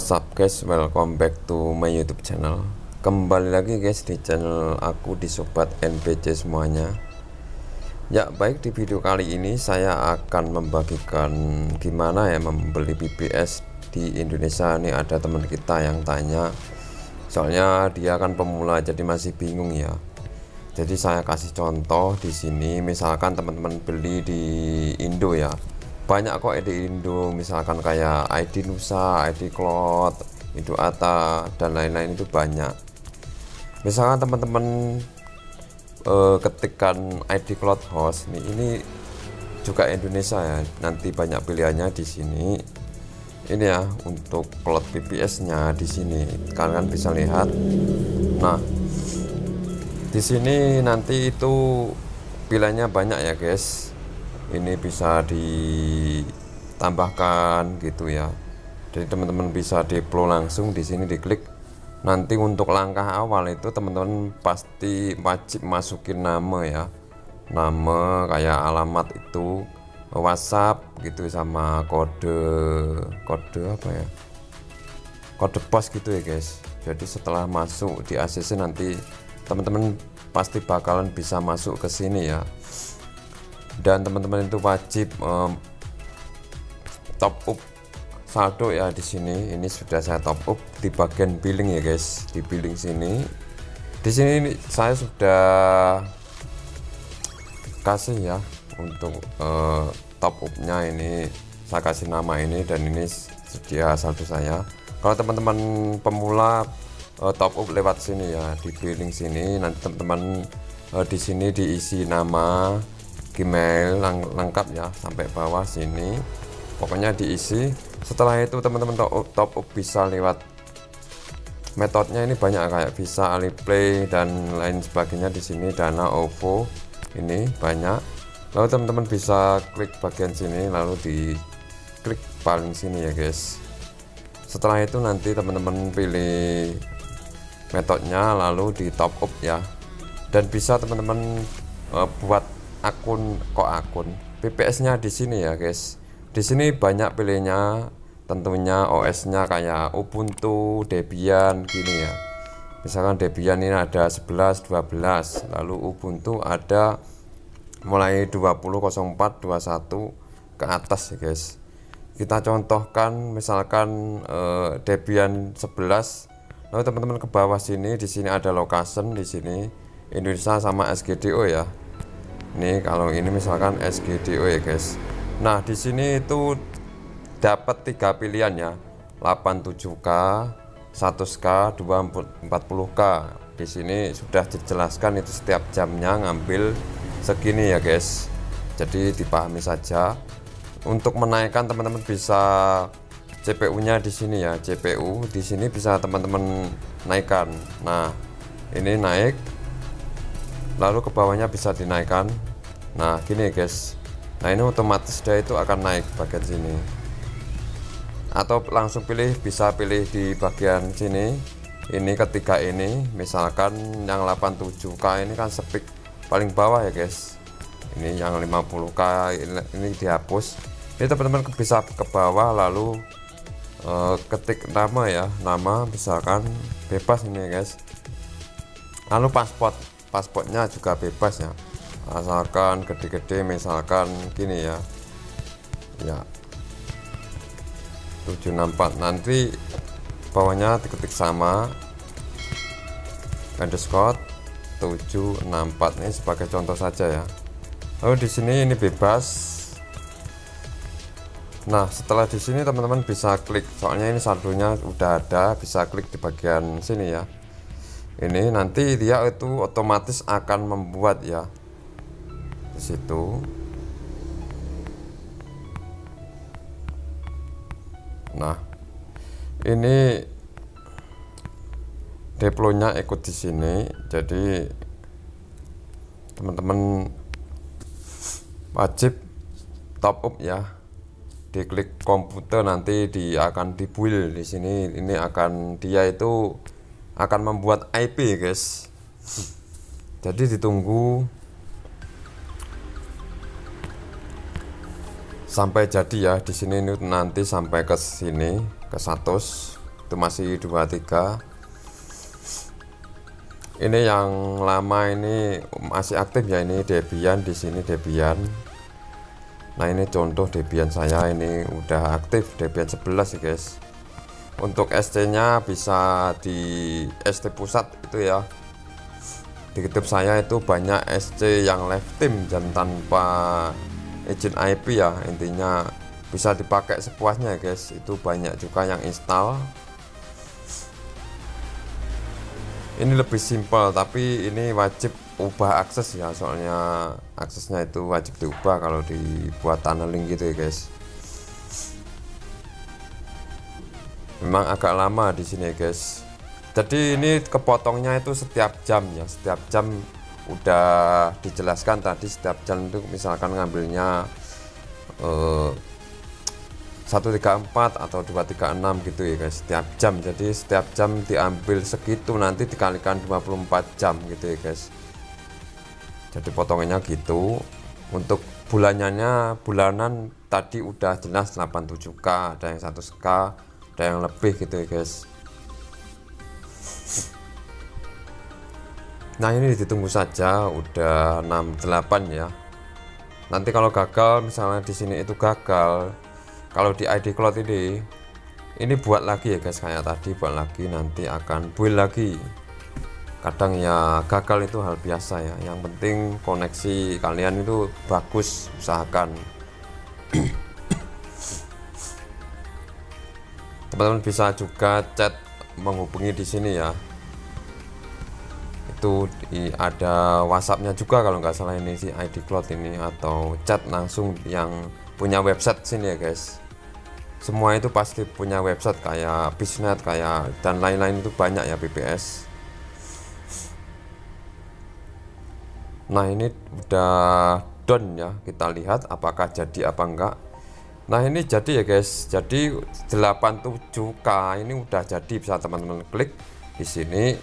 What's up guys, welcome back to my YouTube channel. Kembali lagi guys di channel aku, di sobat NPC semuanya. Ya baik, di video kali ini saya akan membagikan gimana ya membeli BBS di Indonesia. Ini ada teman kita yang tanya, soalnya dia kan pemula jadi masih bingung ya. Jadi saya kasih contoh di sini. Misalkan teman-teman beli di Indo ya, banyak kok di Indo, misalkan kayak ID Nusa, ID Cloud, Indosat dan lain-lain, itu banyak. Misalkan teman-teman ketikkan ID Cloud host ini juga Indonesia ya, nanti banyak pilihannya di sini. Ini ya untuk cloud BBS nya di sini kalian bisa lihat. Nah di sini nanti itu pilihannya banyak ya guys. Ini bisa ditambahkan gitu ya, jadi teman-teman bisa deploy langsung di sini, diklik. Nanti untuk langkah awal itu teman-teman pasti wajib masukin nama ya, nama kayak alamat itu, WhatsApp gitu, sama kode apa ya, kode pos gitu ya guys. Jadi setelah masuk di ACC nanti teman-teman pasti bakalan bisa masuk ke sini ya. Dan teman-teman itu wajib top up saldo ya di sini. Ini sudah saya top up di bagian billing ya guys, di billing sini. Di sini saya sudah kasih ya untuk top up-nya. Ini saya kasih nama ini, dan ini sedia saldo saya. Kalau teman-teman pemula top up lewat sini ya, di billing sini. Nanti teman-teman di sini diisi nama, Gmail lengkap ya sampai bawah sini, pokoknya diisi. Setelah itu teman-teman top up bisa lewat metodenya, ini banyak kayak Visa, Alipay dan lain sebagainya. Di sini Dana, OVO, ini banyak. Lalu teman-teman bisa klik bagian sini, lalu diklik paling sini ya guys. Setelah itu nanti teman-teman pilih metodenya, lalu di top up ya. Dan bisa teman-teman buat akun BBS nya di sini ya guys. Di sini banyak pilihnya, tentunya OS nya kayak Ubuntu, Debian gini ya. Misalkan Debian ini ada 11, 12, lalu Ubuntu ada mulai 20.04, 21 ke atas ya guys. Kita contohkan misalkan Debian 11, lalu teman-teman ke bawah sini, di sini ada location, di sini Indonesia sama SGDO ya. Nih kalau ini misalkan SGDO ya guys. Nah di sini itu dapat 3 pilihan ya, 87K, 100K, 240K. Di sini sudah dijelaskan itu setiap jamnya ngambil segini ya guys, jadi dipahami saja. Untuk menaikkan teman-teman bisa CPU-nya di sini ya, CPU di sini bisa teman-teman naikkan. Nah ini naik, lalu ke bawahnya bisa dinaikkan. Nah gini guys, nah ini otomatis dia itu akan naik bagian sini, atau langsung bisa pilih di bagian sini. Ini ketiga ini, misalkan yang 87K ini kan speak paling bawah ya guys. Ini yang 50K ini dihapus. Ini teman-teman bisa ke bawah, lalu ketik nama ya, nama misalkan bebas ini ya guys. Lalu pasportnya juga bebas ya, asalkan gede-gede, misalkan gini ya, 764. Nanti bawahnya diketik sama underscore 764, ini sebagai contoh saja ya. Lalu di sini ini bebas. Nah setelah di sini teman-teman bisa klik, soalnya ini saldonya udah ada, bisa klik di bagian sini ya. Ini nanti dia itu otomatis akan membuat ya di situ. Nah ini deploynya ikut di sini, jadi teman-teman wajib top up ya. Diklik komputer, nanti akan dibuild di sini. Ini dia itu akan membuat IP guys, jadi ditunggu sampai jadi ya. Di sini nanti sampai ke sini ke 100. itu masih 23. Ini yang lama ini masih aktif ya, ini Debian, di sini Debian. Nah ini contoh Debian saya, ini udah aktif Debian 11 ya guys. Untuk SC nya bisa di ST pusat itu ya, di GitHub saya itu banyak SC yang live team dan tanpa izin IP ya, intinya bisa dipakai sepuasnya ya guys. Itu banyak juga yang install. Ini lebih simpel, tapi ini wajib ubah akses ya, soalnya aksesnya itu wajib diubah kalau dibuat tunneling gitu ya guys. Memang agak lama di sini ya guys. Jadi ini kepotongnya itu setiap jam ya, setiap jam udah dijelaskan tadi. Setiap jam itu misalkan ngambilnya 134 atau 236 gitu ya guys, setiap jam. Jadi setiap jam diambil segitu, nanti dikalikan 24 jam gitu ya guys. Jadi potongannya gitu. Untuk bulanan tadi udah jelas 87k, ada yang 100k, ada yang lebih gitu ya guys. Nah ini ditunggu saja, udah 68 ya. Nanti kalau gagal, misalnya di sini itu gagal, kalau di ID Cloud ini buat lagi ya guys, kayak tadi buat lagi, nanti akan build lagi. Kadang ya gagal itu hal biasa ya, yang penting koneksi kalian itu bagus, usahakan. Teman-teman bisa juga chat menghubungi di sini ya, itu ada WhatsAppnya juga kalau nggak salah ini si ID Cloud ini, atau chat langsung yang punya website sini ya guys. Semua itu pasti punya website kayak Bisnet kayak dan lain-lain, itu banyak ya BBS. Nah ini udah done ya, kita lihat apakah jadi apa enggak. Nah ini jadi ya guys, jadi 87k ini udah jadi, bisa teman-teman klik di sini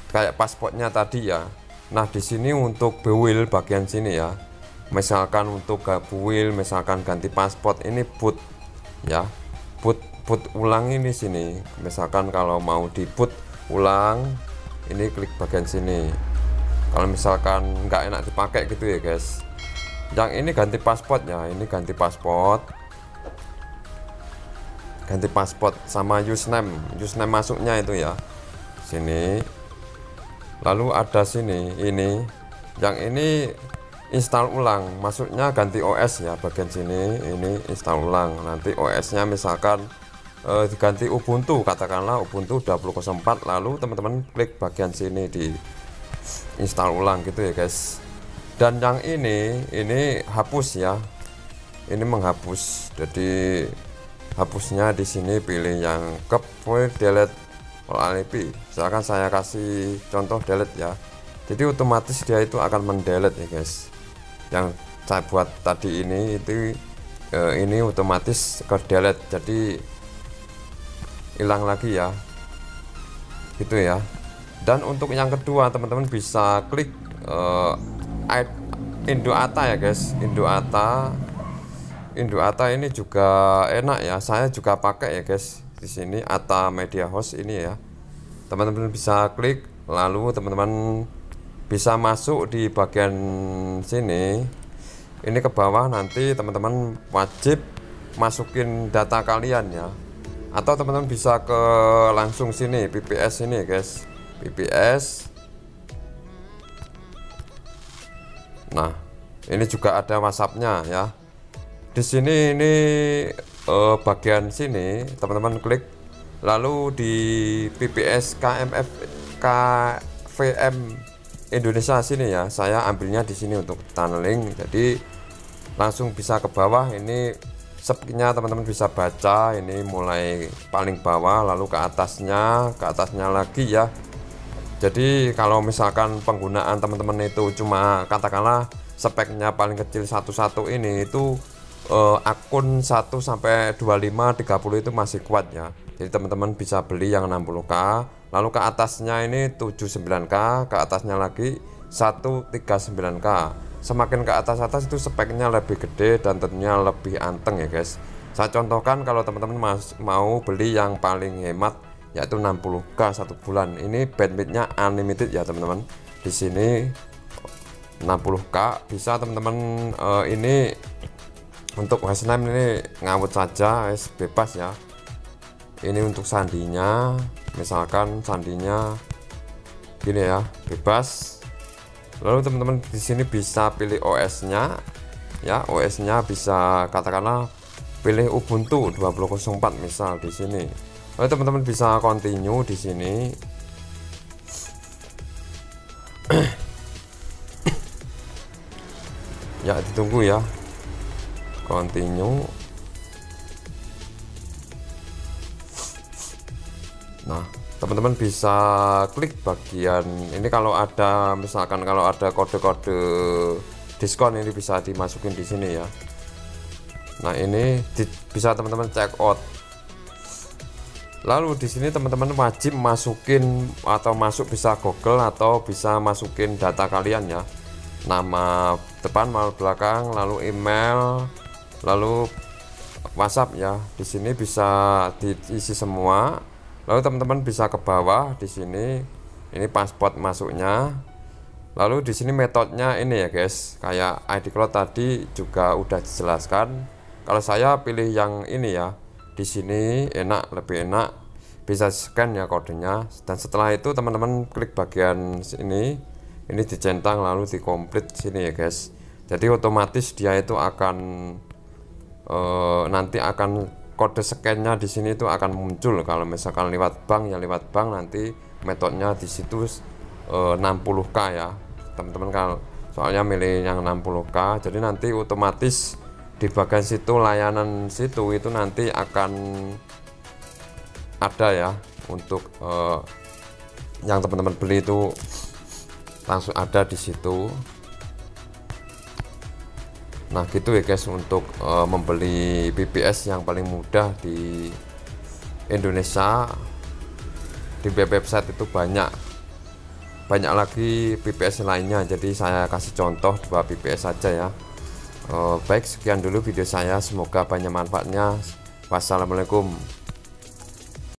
kayak pasportnya tadi ya. Nah di sini untuk build bagian sini ya, misalkan untuk build, misalkan ganti pasport, ini boot ya, boot ulang ini sini. Misalkan kalau mau di boot ulang, ini klik bagian sini. Kalau misalkan nggak enak dipakai gitu ya guys, yang ini ganti pasport ya, ini ganti pasport sama username masuknya itu ya sini. Lalu ada sini ini, yang ini install ulang, maksudnya ganti OS ya, bagian sini ini install ulang. Nanti OS nya misalkan diganti Ubuntu, katakanlah Ubuntu 20.04, lalu teman-teman klik bagian sini di install ulang gitu ya guys. Dan yang ini hapus ya, ini menghapus. Jadi hapusnya di sini pilih yang keep delete all IP. Misalkan saya kasih contoh delete ya, jadi otomatis dia itu akan mendelete ya guys. Yang saya buat tadi ini itu ini otomatis ke delete, jadi hilang lagi ya gitu ya. Dan untuk yang kedua teman-teman bisa klik Indoata ya guys. Indoata ini juga enak ya, saya juga pakai ya guys. Di sini Ata Media Host ini ya, teman-teman bisa klik, lalu teman-teman bisa masuk di bagian sini. Ini ke bawah, nanti teman-teman wajib masukin data kalian ya, atau teman-teman bisa ke langsung sini PPS ini guys, PPS. Nah ini juga ada WhatsAppnya ya. Di sini ini bagian sini teman-teman klik, lalu di PPS KMF KVM Indonesia sini ya, saya ambilnya di sini untuk tunneling. Jadi langsung bisa ke bawah, ini speknya teman-teman bisa baca, ini mulai paling bawah lalu ke atasnya lagi ya. Jadi kalau misalkan penggunaan teman-teman itu cuma katakanlah speknya paling kecil 11 ini, itu akun 1 sampai 25 30 itu masih kuat ya. Jadi teman-teman bisa beli yang 60k, lalu ke atasnya ini 79k, ke atasnya lagi 139k. Semakin ke atas itu speknya lebih gede dan tentunya lebih anteng ya guys. Saya contohkan kalau teman-teman mau beli yang paling hemat yaitu 60k 1 bulan. Ini bandwidthnya unlimited ya teman-teman. Di sini 60k bisa teman-teman. Ini untuk username ini ngawut saja, bebas ya. Ini untuk sandinya, misalkan sandinya gini ya, bebas. Lalu teman-teman di sini bisa pilih OS-nya ya, OS-nya bisa katakanlah pilih Ubuntu 20.04 misal di sini. Lalu teman-teman bisa continue di sini. Ya, ditunggu ya. Continue. Nah, teman-teman bisa klik bagian ini kalau ada, misalkan kalau ada kode-kode diskon ini bisa dimasukin di sini ya. Nah, ini bisa teman-teman check out. Lalu di sini teman-teman wajib masukin atau masuk bisa Google atau bisa masukin data kalian ya. Nama depan, nama belakang, lalu email, lalu WhatsApp ya. Di sini bisa diisi semua. Lalu teman-teman bisa ke bawah di sini. Ini paspor masuknya. Lalu di sini metodenya ini ya guys. Kayak ID Cloud tadi juga udah dijelaskan. Kalau saya pilih yang ini ya. Di sini enak, lebih enak. Bisa scan ya kodenya. Dan setelah itu teman-teman klik bagian sini. Ini dicentang lalu dikomplit sini ya guys. Jadi otomatis dia itu akan nanti akan kode scan-nya di sini itu akan muncul. Kalau misalkan lewat bank ya lewat bank, nanti metodenya di situ 60k ya teman-teman. Kalau soalnya milih yang 60k, jadi nanti otomatis di bagian situ layanan situ itu nanti akan ada ya untuk yang teman-teman beli itu langsung ada di situ. Nah gitu ya guys untuk membeli VPS yang paling mudah di Indonesia. Di website itu banyak lagi VPS lainnya, jadi saya kasih contoh 2 VPS saja ya. Baik, sekian dulu video saya, semoga banyak manfaatnya. Wassalamualaikum.